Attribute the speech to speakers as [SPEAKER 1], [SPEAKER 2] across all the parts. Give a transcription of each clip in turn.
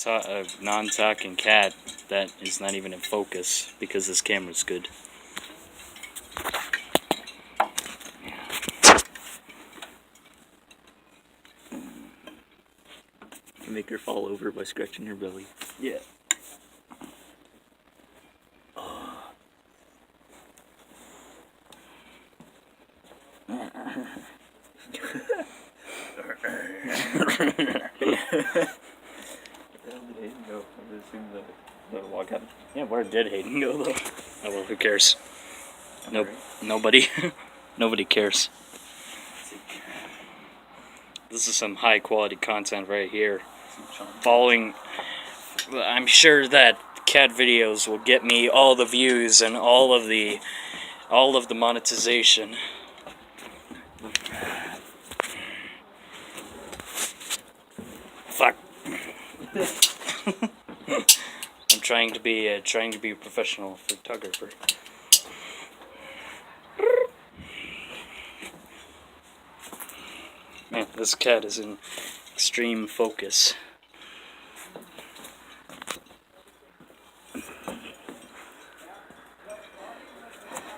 [SPEAKER 1] a non-talking cat that is not even in focus because this camera's good.
[SPEAKER 2] You make her fall over by scratching her belly.
[SPEAKER 1] Yeah. Yeah, where did Hayden go though? Oh well, who cares? Nope, nobody. Nobody cares. This is some high quality content right here. Following, I'm sure that cat videos will get me all the views and all of the monetization. Fuck. I'm trying to be a professional photographer. Man, this cat is in extreme focus.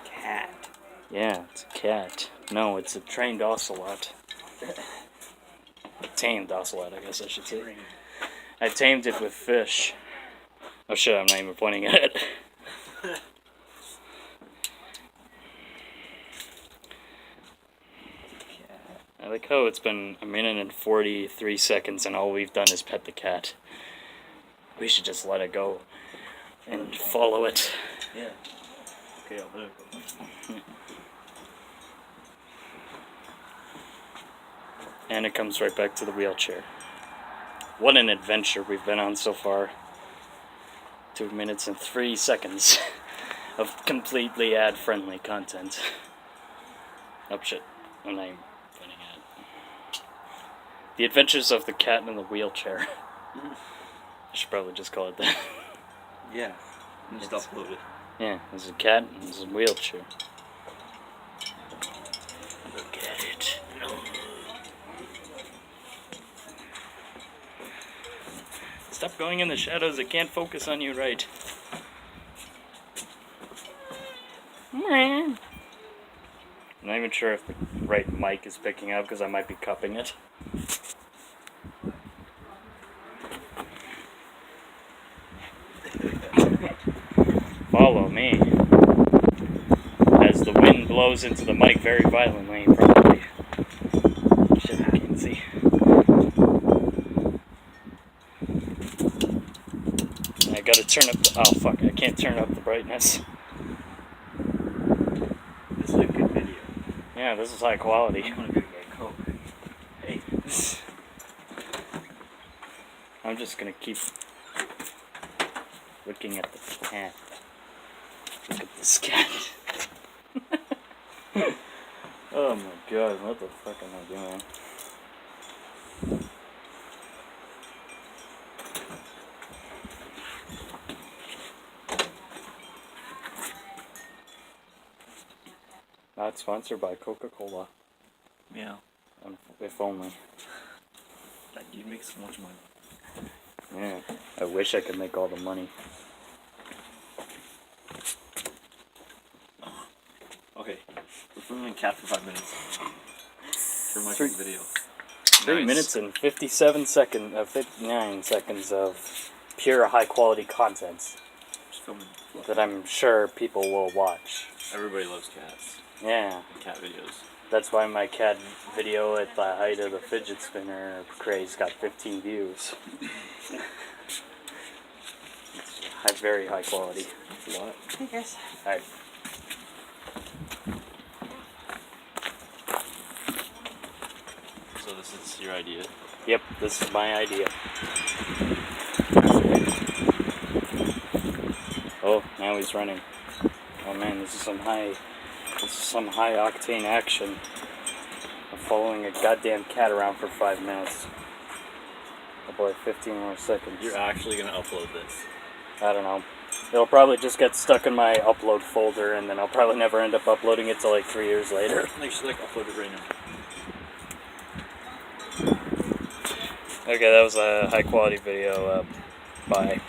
[SPEAKER 2] Cat.
[SPEAKER 1] Yeah, it's a cat. No, it's a trained ocelot. Tamed ocelot, I guess I should say. I tamed it with fish. Oh shit, I'm not even pointing at it. I like how it's been a minute and 43 seconds and all we've done is pet the cat. We should just let it go and follow it.
[SPEAKER 2] Yeah. Okay, I'll let it go.
[SPEAKER 1] And it comes right back to the wheelchair. What an adventure we've been on so far. 2 minutes and 3 seconds of completely ad-friendly content. Oh shit, I'm not even pointing at it. The Adventures of the Cat in the Wheelchair. I should probably just call it that.
[SPEAKER 2] Yeah, and just upload it.
[SPEAKER 1] Yeah, there's a cat and there's a wheelchair. Look at it. No. Stop going in the shadows, it can't focus on you right. I'm not even sure if the right mic is picking up because I might be cupping it. Follow me. As the wind blows into the mic very violently, probably. Shit, I can't see. I gotta turn up the, oh fuck, I can't turn up the brightness.
[SPEAKER 2] This is a good video.
[SPEAKER 1] Yeah, this is high quality.
[SPEAKER 2] I'm gonna go get Coke. Hey.
[SPEAKER 1] I'm just gonna keep looking at the cat. Look at this cat. Oh my god, what the fuck am I doing? Not sponsored by Coca-Cola.
[SPEAKER 2] Yeah.
[SPEAKER 1] If only.
[SPEAKER 2] You'd make so much money.
[SPEAKER 1] Yeah, I wish I could make all the money.
[SPEAKER 2] Okay, we're filming cat for 5 minutes. For my video.
[SPEAKER 1] 3 minutes and 57 seconds, 59 seconds of pure high quality content.
[SPEAKER 2] Just filming.
[SPEAKER 1] That I'm sure people will watch.
[SPEAKER 2] Everybody loves cats.
[SPEAKER 1] Yeah.
[SPEAKER 2] Cat videos.
[SPEAKER 1] That's why my cat video at the height of the fidget spinner craze got 15 views. It's very high quality.
[SPEAKER 2] That's a lot.
[SPEAKER 3] Hey guys.
[SPEAKER 1] Alright.
[SPEAKER 2] So this is your idea?
[SPEAKER 1] Yep, this is my idea. Oh, now he's running. Oh man, this is some high octane action. I'm following a goddamn cat around for 5 minutes. Oh boy, 15 more seconds.
[SPEAKER 2] You're actually gonna upload this?
[SPEAKER 1] I don't know. It'll probably just get stuck in my upload folder, and then I'll probably never end up uploading it till like 3 years later.
[SPEAKER 2] You should like upload it right now.
[SPEAKER 1] Okay, that was a high quality video. Bye.